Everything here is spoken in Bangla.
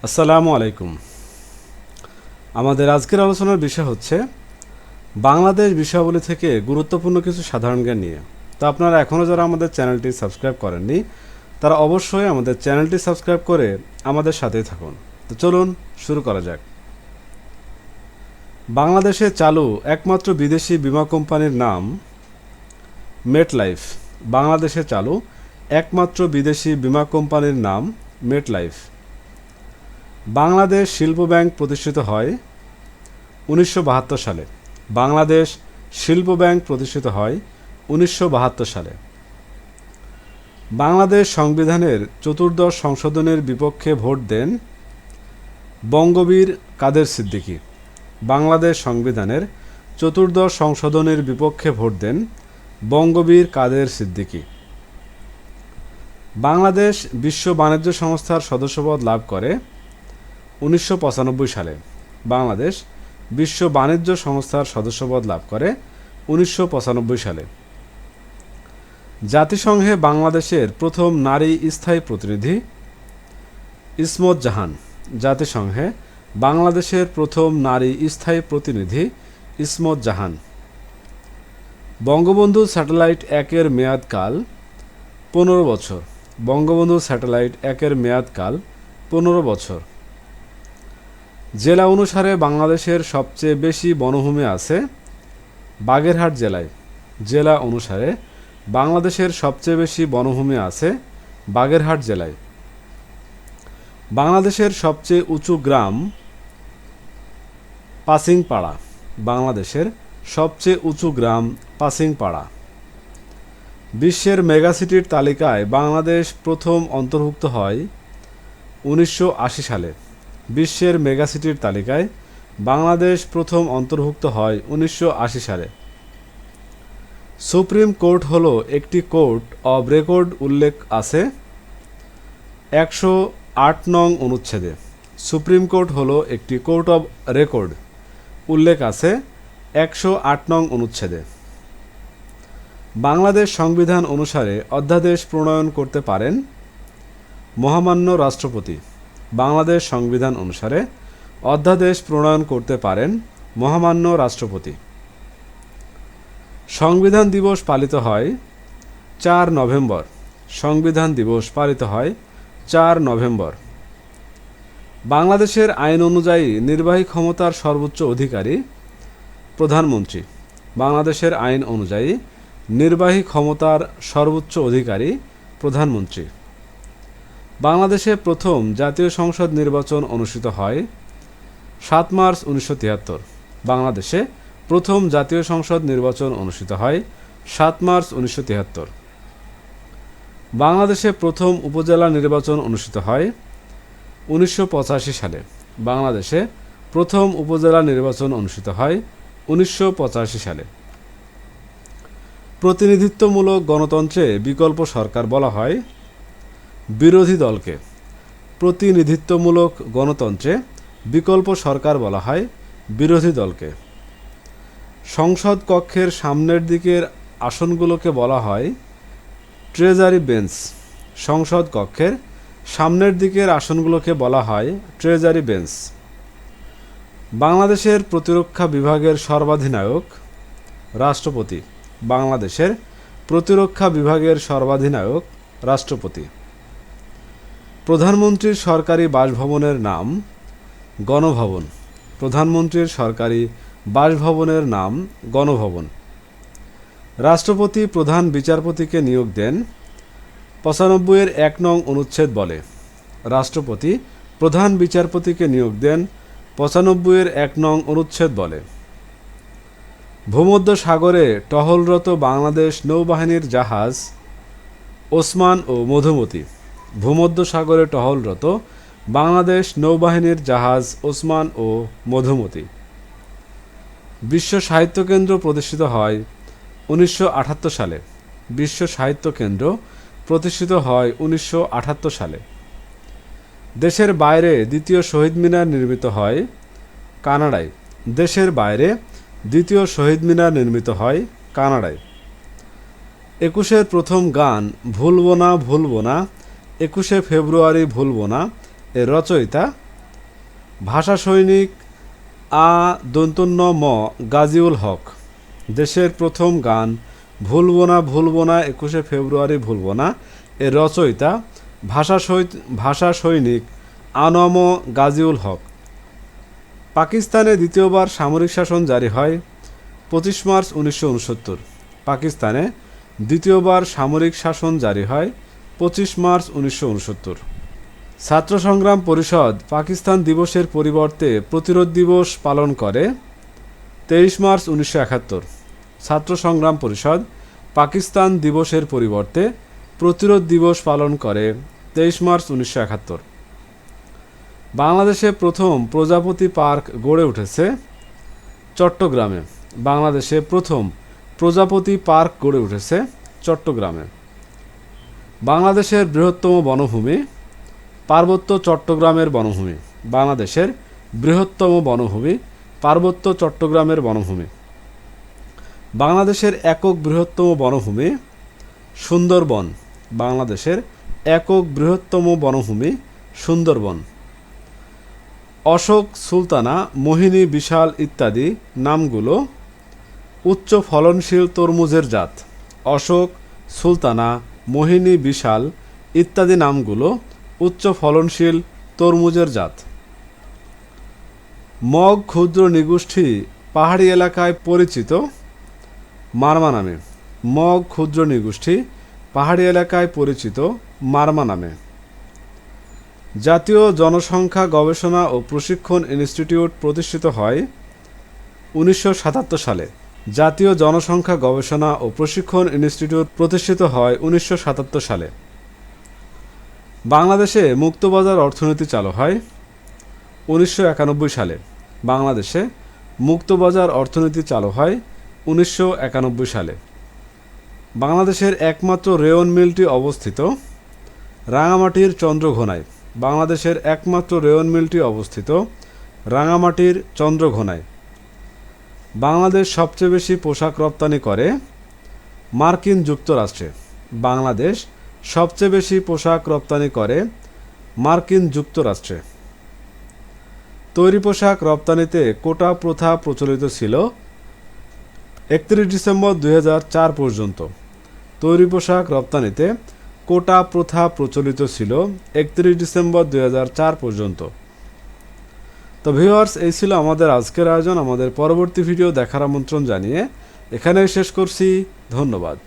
আসসালামু আলাইকুম। আমাদের আজকের আলোচনার বিষয় হচ্ছে বাংলাদেশ বিষয়াবলী থেকে গুরুত্বপূর্ণ কিছু সাধারণ জ্ঞান নিয়ে। তো আপনারা এখনও যারা আমাদের চ্যানেলটি সাবস্ক্রাইব করেননি তারা অবশ্যই আমাদের চ্যানেলটি সাবস্ক্রাইব করে আমাদের সাথেই থাকুন। তো চলুন শুরু করা যাক। বাংলাদেশে চালু একমাত্র বিদেশি বীমা কোম্পানির নাম মেটলাইফ। বাংলাদেশে চালু একমাত্র বিদেশি বীমা কোম্পানির নাম মেটলাইফ। বাংলাদেশ শিল্প ব্যাংক প্রতিষ্ঠিত হয় 1972 সালে। বাংলাদেশ শিল্প ব্যাংক প্রতিষ্ঠিত হয় 1972 সালে। বাংলাদেশ সংবিধানের চতুর্দশ সংশোধনের বিপক্ষে ভোট দেন বঙ্গবীর কাদের সিদ্দিকী। বাংলাদেশ সংবিধানের চতুর্দশ সংশোধনের বিপক্ষে ভোট দেন বঙ্গবীর কাদের সিদ্দিকী। বাংলাদেশ বিশ্ব বাণিজ্য সংস্থার সদস্যপদ লাভ করে 1995 সালে। বাংলাদেশ বিশ্ব বাণিজ্য সংস্থার সদস্যপদ লাভ করে 1995 সালে। জাতিসংঘে বাংলাদেশের প্রথম নারী স্থায়ী প্রতিনিধি ইসমত জাহান। জাতিসংঘে বাংলাদেশের প্রথম নারী স্থায়ী প্রতিনিধি ইসমত জাহান। বঙ্গবন্ধু স্যাটেলাইট 1-এর মেয়াদকাল 15 বছর। বঙ্গবন্ধু স্যাটেলাইট 1-এর মেয়াদকাল 15 বছর। জেলা অনুসারে বাংলাদেশের সবচেয়ে বেশি বনভূমি আছে বাগেরহাট জেলায়। জেলা অনুসারে বাংলাদেশের সবচেয়ে বেশি বনভূমি আছে বাগেরহাট জেলায়। বাংলাদেশের সবচেয়ে উঁচু গ্রাম পাসিংপাড়া। বাংলাদেশের সবচেয়ে উঁচু গ্রাম পাসিংপাড়া। বিশ্বের মেগাসিটির তালিকায় বাংলাদেশ প্রথম অন্তর্ভুক্ত হয় 1980 সালে। বিশ্বের মেগাসিটির তালিকায় বাংলাদেশ প্রথম অন্তর্ভুক্ত হয় 1980 সালে। সুপ্রিম কোর্ট হলো একটি কোর্ট অব রেকর্ড উল্লেখ আছে 108 নং অনুচ্ছেদে। সুপ্রিম কোর্ট হলো একটি কোর্ট অব রেকর্ড উল্লেখ আছে 108 নং অনুচ্ছেদে। বাংলাদেশ সংবিধান অনুসারে অধ্যাদেশ প্রণয়ন করতে পারেন মহামান্য রাষ্ট্রপতি। বাংলাদেশ সংবিধান অনুসারে অধ্যাদেশ প্রণয়ন করতে পারেন মহামান্য রাষ্ট্রপতি। সংবিধান দিবস পালিত হয় 4 নভেম্বর। সংবিধান দিবস পালিত হয় 4 নভেম্বর। বাংলাদেশের আইন অনুযায়ী নির্বাহী ক্ষমতার সর্বোচ্চ অধিকারী প্রধানমন্ত্রী। বাংলাদেশের আইন অনুযায়ী নির্বাহী ক্ষমতার সর্বোচ্চ অধিকারী প্রধানমন্ত্রী। বাংলাদেশে প্রথম জাতীয় সংসদ নির্বাচন অনুষ্ঠিত হয় 7 মার্চ 1973। বাংলাদেশে প্রথম জাতীয় সংসদ নির্বাচন অনুষ্ঠিত হয় 7 মার্চ 1973। বাংলাদেশে প্রথম উপজেলা নির্বাচন অনুষ্ঠিত হয় 1985 সালে। বাংলাদেশে প্রথম উপজেলা নির্বাচন অনুষ্ঠিত হয় 1985 সালে। প্রতিনিধিত্বমূলক গণতন্ত্রে বিকল্প সরকার বলা হয় বিরোধী দলকে। প্রতিনিধিত্বমূলক গণতন্ত্রে বিকল্প সরকার বলা হয় বিরোধী দলকে। সংসদ কক্ষের সামনের দিকের আসনগুলোকে বলা হয় ট্রেজারি বেঞ্চ। সংসদ কক্ষের সামনের দিকের আসনগুলোকে বলা হয় ট্রেজারি বেঞ্চ। বাংলাদেশের প্রতিরক্ষা বিভাগের সর্বাধিনায়ক রাষ্ট্রপতি। বাংলাদেশের প্রতিরক্ষা বিভাগের সর্বাধিনায়ক রাষ্ট্রপতি। প্রধানমন্ত্রীর সরকারি বাসভবনের নাম গণভবন। প্রধানমন্ত্রীর সরকারি বাসভবনের নাম গণভবন। রাষ্ট্রপতি প্রধান বিচারপতিকে নিয়োগ দেন 95-এর 1 নং অনুচ্ছেদ বলে। রাষ্ট্রপতি প্রধান বিচারপতিকে নিয়োগ দেন 95-এর 1 নং অনুচ্ছেদ বলে। ভূমধ্য সাগরে টহলরত বাংলাদেশ নৌবাহিনীর জাহাজ ওসমান ও মধুমতি। ভূমধ্য সাগরে টহলরত বাংলাদেশ নৌবাহিনীর জাহাজ ওসমান ও মধুমতি। বিশ্ব সাহিত্য কেন্দ্র প্রতিষ্ঠিত হয় 1978 সালে। বিশ্ব সাহিত্য কেন্দ্র প্রতিষ্ঠিত হয় 1978 সালে। দেশের বাইরে দ্বিতীয় শহীদ মিনার নির্মিত হয় কানাডায়। দেশের বাইরে দ্বিতীয় শহীদ মিনার নির্মিত হয় কানাডায়। 21-এর প্রথম গান ভুলব না ভুলব না 21শে ফেব্রুয়ারি ভুলব না এর রচয়িতা ভাষা সৈনিক আ দন্তন্য ম গাজীউল হক। দেশের প্রথম গান ভুলবো না 21শে ফেব্রুয়ারি ভুলবো না এর রচয়িতা ভাষা সৈনিক আনম গাজীউল হক। পাকিস্তানে দ্বিতীয়বার সামরিক শাসন জারি হয় 25 মার্চ 1969। পাকিস্তানে দ্বিতীয়বার সামরিক শাসন জারি হয় 25 মার্চ 1969। ছাত্র সংগ্রাম পরিষদ পাকিস্তান দিবসের পরিবর্তে প্রতিরোধ দিবস পালন করে 23 মার্চ 1971। ছাত্র সংগ্রাম পরিষদ পাকিস্তান দিবসের পরিবর্তে প্রতিরোধ দিবস পালন করে 23 মার্চ 1971। বাংলাদেশে প্রথম প্রজাপতি পার্ক গড়ে উঠেছে চট্টগ্রামে। বাংলাদেশে প্রথম প্রজাপতি পার্ক গড়ে উঠেছে চট্টগ্রামে। বাংলাদেশের বৃহত্তম বনভূমি পার্বত্য চট্টগ্রামের বনভূমি। বাংলাদেশের বৃহত্তম বনভূমি পার্বত্য চট্টগ্রামের বনভূমি। বাংলাদেশের একক বৃহত্তম বনভূমি সুন্দরবন। বাংলাদেশের একক বৃহত্তম বনভূমি সুন্দরবন। অশোক, সুলতানা, মোহিনী, বিশাল ইত্যাদি নামগুলো উচ্চ ফলনশীল তরমুজের জাত। অশোক, সুলতানা, মোহিনী, বিশাল ইত্যাদি নামগুলো উচ্চ ফলনশীল তরমুজের জাত। মগ ক্ষুদ্র নৃগোষ্ঠী পাহাড়ি এলাকায় পরিচিত মারমা নামে। মগ ক্ষুদ্র নৃগোষ্ঠী পাহাড়ি এলাকায় পরিচিত মারমা নামে। জাতীয় জনসংখ্যা গবেষণা ও প্রশিক্ষণ ইনস্টিটিউট প্রতিষ্ঠিত হয় 1977 সালে। জাতীয় জনসংখ্যা গবেষণা ও প্রশিক্ষণ ইনস্টিটিউট প্রতিষ্ঠিত হয় 1977 সালে। বাংলাদেশে মুক্তবাজার অর্থনীতি চালু হয় 1991 সালে। বাংলাদেশে মুক্তবাজার অর্থনীতি চালু হয় 1991 সালে। বাংলাদেশের একমাত্র রেয়ন মিলটি অবস্থিত রাঙামাটির চন্দ্রঘোনায়। বাংলাদেশের একমাত্র রেয়ন মিলটি অবস্থিত রাঙামাটির চন্দ্রঘোনায়। বাংলাদেশ সবচেয়ে বেশি পোশাক রপ্তানি করে মার্কিন যুক্তরাষ্ট্রে। বাংলাদেশ সবচেয়ে বেশি পোশাক রপ্তানি করে মার্কিন যুক্তরাষ্ট্রে। তৈরি পোশাক রপ্তানিতে কোটা প্রথা প্রচলিত ছিল 31 ডিসেম্বর 2004 পর্যন্ত। তৈরি পোশাক রপ্তানিতে কোটা প্রথা প্রচলিত ছিল 31 ডিসেম্বর 2004 পর্যন্ত। তো ভিউয়ার্স, এই ছিল আমাদের আজকের আয়োজন। আমাদের পরবর্তী ভিডিও দেখার আমন্ত্রণ জানিয়ে এখানেই শেষ করছি। ধন্যবাদ।